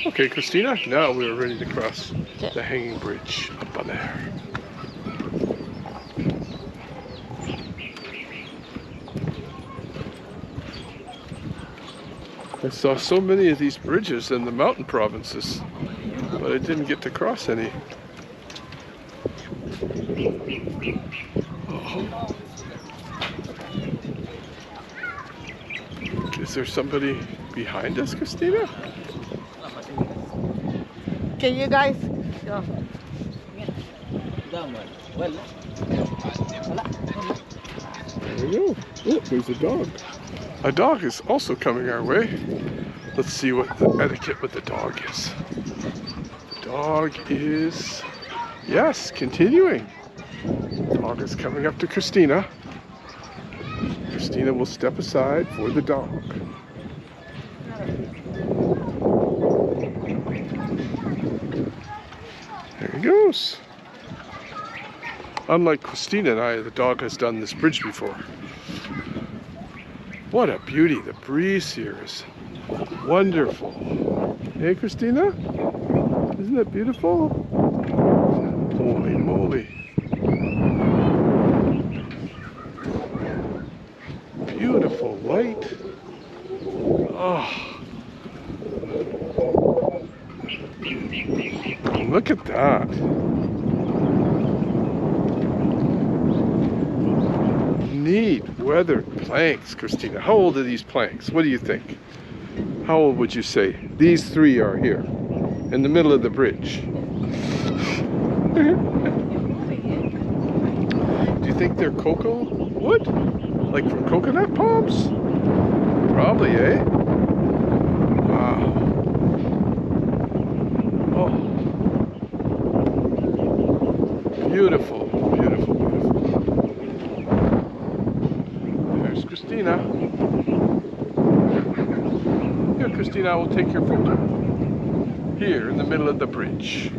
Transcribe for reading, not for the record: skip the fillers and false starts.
Okay, Cristina, now we're ready to cross the hanging bridge up on there. I saw so many of these bridges in the mountain provinces, but I didn't get to cross any. Oh. Is there somebody behind us, Cristina? Can you guys? There we go. Oh, there's a dog. A dog is also coming our way. Let's see what the etiquette with the dog is. The dog is, yes, continuing. The dog is coming up to Cristina. Cristina will step aside for the dog. There he goes. Unlike Cristina and I, the dog has done this bridge before. What a beauty. The breeze here is wonderful. Hey, Cristina? Isn't that beautiful? Holy moly. Beautiful light. Oh. Look at that. Neat weathered planks, Cristina. How old are these planks? What do you think? How old would you say? These three are here, in the middle of the bridge. Do you think they're cocoa wood? Like from coconut palms? Probably, eh? Wow. Oh. Beautiful, beautiful, beautiful. There's Cristina. Here, Cristina, I will take your photo. Here, in the middle of the bridge.